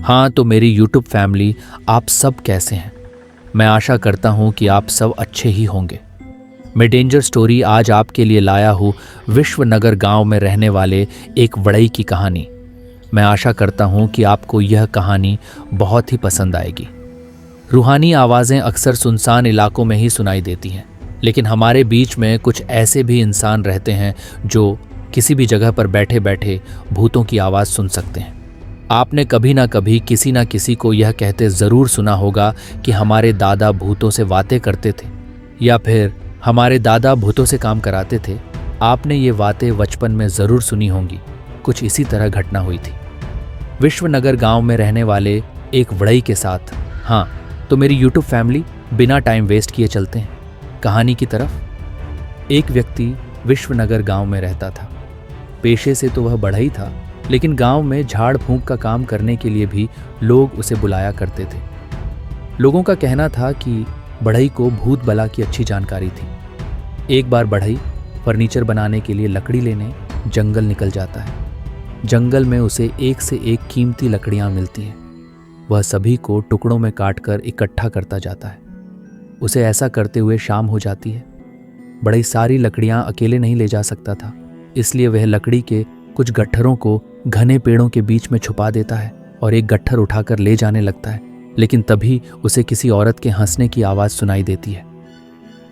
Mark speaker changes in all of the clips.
Speaker 1: हाँ, तो मेरी यूट्यूब फैमिली, आप सब कैसे हैं? मैं आशा करता हूँ कि आप सब अच्छे ही होंगे। मैं डेंजर स्टोरी आज आपके लिए लाया हूँ विश्वनगर गांव में रहने वाले एक वड़ई की कहानी। मैं आशा करता हूँ कि आपको यह कहानी बहुत ही पसंद आएगी। रूहानी आवाज़ें अक्सर सुनसान इलाकों में ही सुनाई देती हैं, लेकिन हमारे बीच में कुछ ऐसे भी इंसान रहते हैं जो किसी भी जगह पर बैठे बैठे भूतों की आवाज़ सुन सकते हैं। आपने कभी ना कभी किसी ना किसी को यह कहते ज़रूर सुना होगा कि हमारे दादा भूतों से बातें करते थे, या फिर हमारे दादा भूतों से काम कराते थे। आपने ये बातें बचपन में ज़रूर सुनी होंगी। कुछ इसी तरह घटना हुई थी विश्वनगर गांव में रहने वाले एक वड़ई के साथ। हाँ, तो मेरी यूट्यूब फैमिली, बिना टाइम वेस्ट किए चलते हैं कहानी की तरफ। एक व्यक्ति विश्वनगर गांव में रहता था। पेशे से तो वह बढ़ई था, लेकिन गांव में झाड़ फूंक का काम करने के लिए भी लोग उसे बुलाया करते थे। लोगों का कहना था कि बढ़ई को भूत बला की अच्छी जानकारी थी। एक बार बढ़ई फर्नीचर बनाने के लिए लकड़ी लेने जंगल निकल जाता है। जंगल में उसे एक से एक कीमती लकड़ियां मिलती हैं। वह सभी को टुकड़ों में काटकर इकट्ठा करता जाता है। उसे ऐसा करते हुए शाम हो जाती है। बढ़ई सारी लकड़ियां अकेले नहीं ले जा सकता था, इसलिए वह लकड़ी के कुछ गट्ठरों को घने पेड़ों के बीच में छुपा देता है और एक गट्ठर उठाकर ले जाने लगता है। लेकिन तभी उसे किसी औरत के हंसने की आवाज़ सुनाई देती है।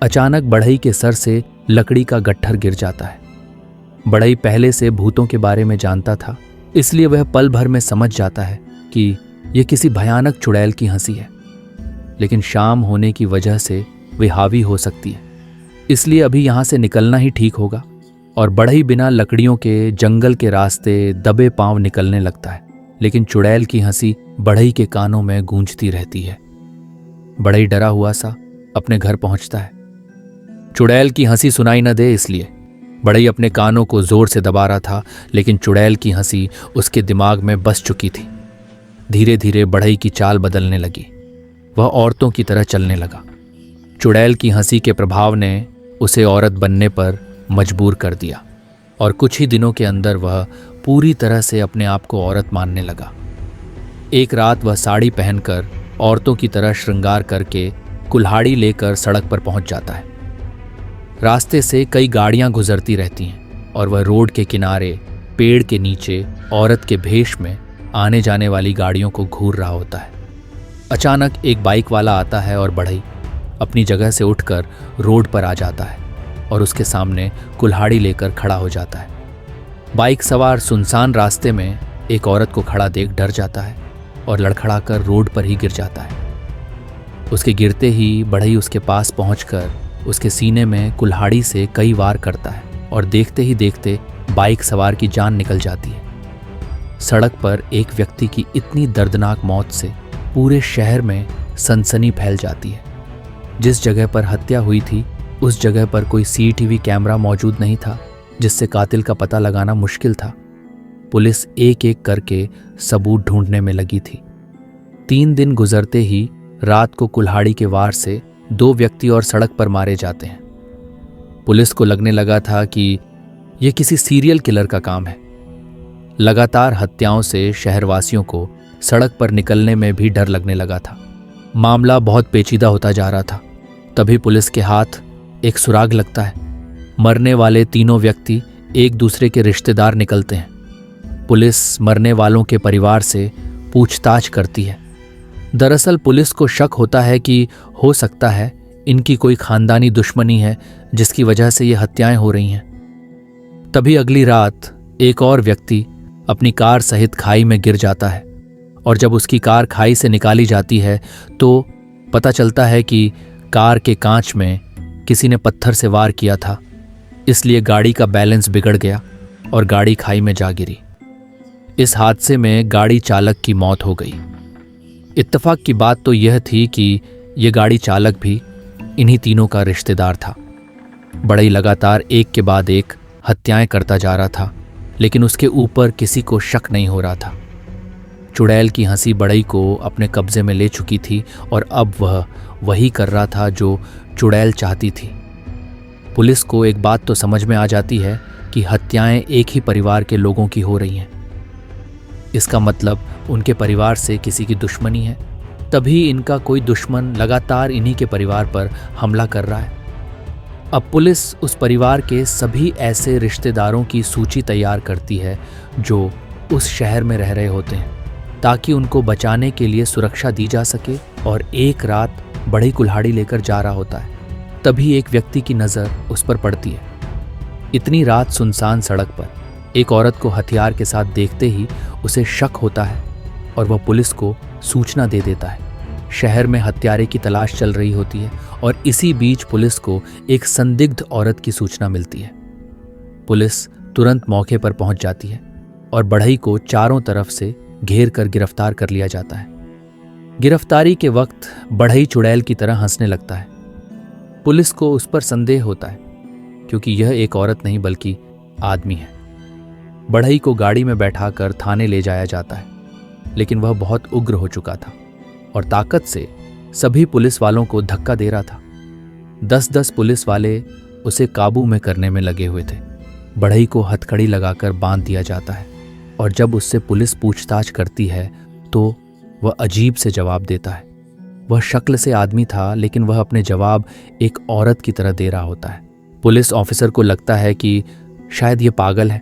Speaker 1: अचानक बढ़ई के सर से लकड़ी का गट्ठर गिर जाता है। बढ़ई पहले से भूतों के बारे में जानता था, इसलिए वह पल भर में समझ जाता है कि यह किसी भयानक चुड़ैल की हंसी है। लेकिन शाम होने की वजह से वे हावी हो सकती है, इसलिए अभी यहाँ से निकलना ही ठीक होगा। और बढ़ई बिना लकड़ियों के जंगल के रास्ते दबे पांव निकलने लगता है। लेकिन चुड़ैल की हंसी बढ़ई के कानों में गूंजती रहती है। बढ़ई डरा हुआ सा अपने घर पहुंचता है। चुड़ैल की हंसी सुनाई न दे इसलिए बढ़ई अपने कानों को जोर से दबा रहा था, लेकिन चुड़ैल की हंसी उसके दिमाग में बस चुकी थी। धीरे धीरे बढ़ई की चाल बदलने लगी। वह औरतों की तरह चलने लगा। चुड़ैल की हंसी के प्रभाव ने उसे औरत बनने पर मजबूर कर दिया और कुछ ही दिनों के अंदर वह पूरी तरह से अपने आप को औरत मानने लगा। एक रात वह साड़ी पहनकर औरतों की तरह श्रृंगार करके कुल्हाड़ी लेकर सड़क पर पहुंच जाता है। रास्ते से कई गाड़ियां गुजरती रहती हैं और वह रोड के किनारे पेड़ के नीचे औरत के भेष में आने जाने वाली गाड़ियों को घूर रहा होता है। अचानक एक बाइक वाला आता है और बढ़ई अपनी जगह से उठकर रोड पर आ जाता है और उसके सामने कुल्हाड़ी लेकर खड़ा हो जाता है। बाइक सवार सुनसान रास्ते में एक औरत को खड़ा देख डर जाता है और लड़खड़ाकर रोड पर ही गिर जाता है। उसके गिरते ही बढ़ई उसके पास पहुंचकर उसके सीने में कुल्हाड़ी से कई वार करता है और देखते ही देखते बाइक सवार की जान निकल जाती है। सड़क पर एक व्यक्ति की इतनी दर्दनाक मौत से पूरे शहर में सनसनी फैल जाती है। जिस जगह पर हत्या हुई थी उस जगह पर कोई सीसीटीवी कैमरा मौजूद नहीं था, जिससे कातिल का पता लगाना मुश्किल था। पुलिस एक एक करके सबूत ढूंढने में लगी थी। 3 दिन गुजरते ही रात को कुल्हाड़ी के वार से 2 व्यक्ति और सड़क पर मारे जाते हैं। पुलिस को लगने लगा था कि यह किसी सीरियल किलर का काम है। लगातार हत्याओं से शहरवासियों को सड़क पर निकलने में भी डर लगने लगा था। मामला बहुत पेचीदा होता जा रहा था। तभी पुलिस के हाथ एक सुराग लगता है। मरने वाले तीनों व्यक्ति एक दूसरे के रिश्तेदार निकलते हैं। पुलिस मरने वालों के परिवार से पूछताछ करती है। दरअसल पुलिस को शक होता है कि हो सकता है इनकी कोई खानदानी दुश्मनी है जिसकी वजह से ये हत्याएं हो रही हैं। तभी अगली रात एक और व्यक्ति अपनी कार सहित खाई में गिर जाता है और जब उसकी कार खाई से निकाली जाती है तो पता चलता है कि कार के कांच में किसी ने पत्थर से वार किया था, इसलिए गाड़ी का बैलेंस बिगड़ गया और गाड़ी खाई में जा गिरी। इस हादसे में गाड़ी चालक की मौत हो गई। इत्तेफाक की बात तो यह थी कि यह गाड़ी चालक भी इन्हीं तीनों का रिश्तेदार था। बढ़ई लगातार एक के बाद एक हत्याएं करता जा रहा था, लेकिन उसके ऊपर किसी को शक नहीं हो रहा था। चुड़ैल की हंसी बढ़ई को अपने कब्जे में ले चुकी थी और अब वह वही कर रहा था जो चुड़ैल चाहती थी। पुलिस को एक बात तो समझ में आ जाती है कि हत्याएं एक ही परिवार के लोगों की हो रही हैं। इसका मतलब उनके परिवार से किसी की दुश्मनी है, तभी इनका कोई दुश्मन लगातार इन्हीं के परिवार पर हमला कर रहा है। अब पुलिस उस परिवार के सभी ऐसे रिश्तेदारों की सूची तैयार करती है जो उस शहर में रह रहे होते हैं, ताकि उनको बचाने के लिए सुरक्षा दी जा सके। और एक रात बड़ी कुल्हाड़ी लेकर जा रहा होता है, तभी एक व्यक्ति की नज़र उस पर पड़ती है। इतनी रात सुनसान सड़क पर एक औरत को हथियार के साथ देखते ही उसे शक होता है और वह पुलिस को सूचना दे देता है। शहर में हत्यारे की तलाश चल रही होती है और इसी बीच पुलिस को एक संदिग्ध औरत की सूचना मिलती है। पुलिस तुरंत मौके पर पहुंच जाती है और बढ़ई को चारों तरफ से घेर कर गिरफ्तार कर लिया जाता है। गिरफ्तारी के वक्त बढ़ई चुड़ैल की तरह हंसने लगता है। पुलिस को उस पर संदेह होता है क्योंकि यह एक औरत नहीं बल्कि आदमी है। बढ़ई को गाड़ी में बैठाकर थाने ले जाया जाता है, लेकिन वह बहुत उग्र हो चुका था और ताकत से सभी पुलिस वालों को धक्का दे रहा था। 10-10 पुलिस वाले उसे काबू में करने में लगे हुए थे। बढ़ई को हथकड़ी लगाकर बांध दिया जाता है और जब उससे पुलिस पूछताछ करती है तो वह अजीब से जवाब देता है। वह शक्ल से आदमी था, लेकिन वह अपने जवाब एक औरत की तरह दे रहा होता है। पुलिस ऑफिसर को लगता है कि शायद ये पागल है,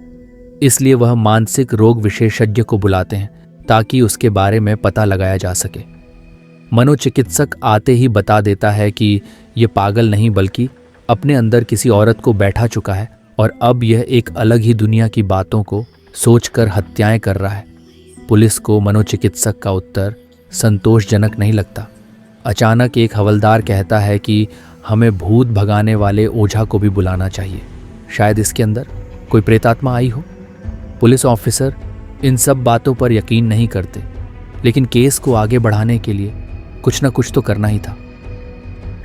Speaker 1: इसलिए वह मानसिक रोग विशेषज्ञ को बुलाते हैं ताकि उसके बारे में पता लगाया जा सके। मनोचिकित्सक आते ही बता देता है कि यह पागल नहीं बल्कि अपने अंदर किसी औरत को बैठा चुका है और अब यह एक अलग ही दुनिया की बातों को सोचकर हत्याएं कर रहा है। पुलिस को मनोचिकित्सक का उत्तर संतोषजनक नहीं लगता। अचानक एक हवलदार कहता है कि हमें भूत भगाने वाले ओझा को भी बुलाना चाहिए, शायद इसके अंदर कोई प्रेतात्मा आई हो। पुलिस ऑफिसर इन सब बातों पर यकीन नहीं करते, लेकिन केस को आगे बढ़ाने के लिए कुछ न कुछ तो करना ही था।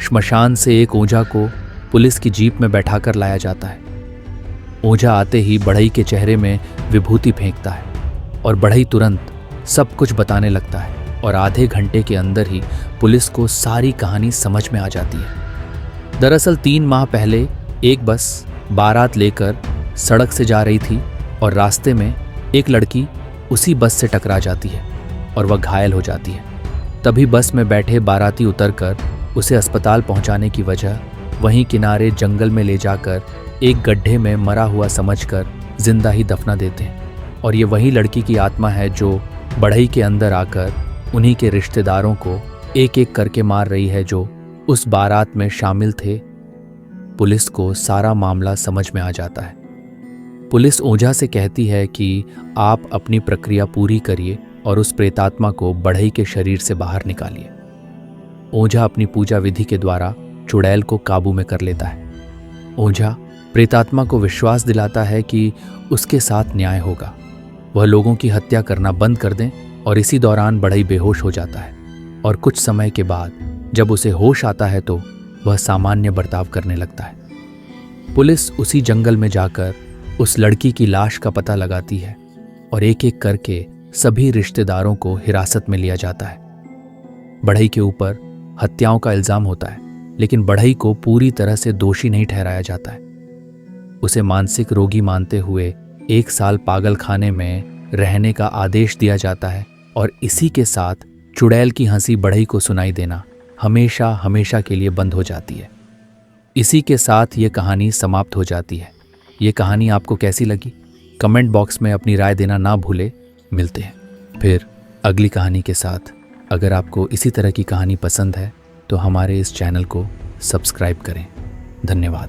Speaker 1: श्मशान से एक ओझा को पुलिस की जीप में बैठाकर लाया जाता है। ओझा आते ही बढ़ई के चेहरे में विभूति फेंकता है और बढ़ई तुरंत सब कुछ बताने लगता है और आधे घंटे के अंदर ही पुलिस को सारी कहानी समझ में आ जाती है। दरअसल 3 माह पहले एक बस बारात लेकर सड़क से जा रही थी और रास्ते में एक लड़की उसी बस से टकरा जाती है और वह घायल हो जाती है। तभी बस में बैठे बाराती उतरकर उसे अस्पताल पहुंचाने की वजह वहीं किनारे जंगल में ले जाकर एक गड्ढे में मरा हुआ समझकर जिंदा ही दफना देते हैं। और ये वही लड़की की आत्मा है जो बढ़ई के अंदर आकर उन्हीं के रिश्तेदारों को एक एक करके मार रही है जो उस बारात में शामिल थे। पुलिस को सारा मामला समझ में आ जाता है। पुलिस ओझा से कहती है कि आप अपनी प्रक्रिया पूरी करिए और उस प्रेतात्मा को बढ़ई के शरीर से बाहर निकालिए। ओझा अपनी पूजा विधि के द्वारा चुड़ैल को काबू में कर लेता है। ओझा प्रेतात्मा को विश्वास दिलाता है कि उसके साथ न्याय होगा, वह लोगों की हत्या करना बंद कर दें। और इसी दौरान बढ़ई बेहोश हो जाता है और कुछ समय के बाद जब उसे होश आता है तो वह सामान्य बर्ताव करने लगता है। पुलिस उसी जंगल में जाकर उस लड़की की लाश का पता लगाती है और एक एक करके सभी रिश्तेदारों को हिरासत में लिया जाता है। बढ़ई के ऊपर हत्याओं का इल्जाम होता है, लेकिन बढ़ई को पूरी तरह से दोषी नहीं ठहराया जाता है। उसे मानसिक रोगी मानते हुए 1 साल पागल खाने में रहने का आदेश दिया जाता है और इसी के साथ चुड़ैल की हंसी बढ़ई को सुनाई देना हमेशा हमेशा के लिए बंद हो जाती है। इसी के साथ ये कहानी समाप्त हो जाती है। ये कहानी आपको कैसी लगी? कमेंट बॉक्स में अपनी राय देना ना भूले। मिलते हैं फिर अगली कहानी के साथ। अगर आपको इसी तरह की कहानी पसंद है तो हमारे इस चैनल को सब्सक्राइब करें। धन्यवाद।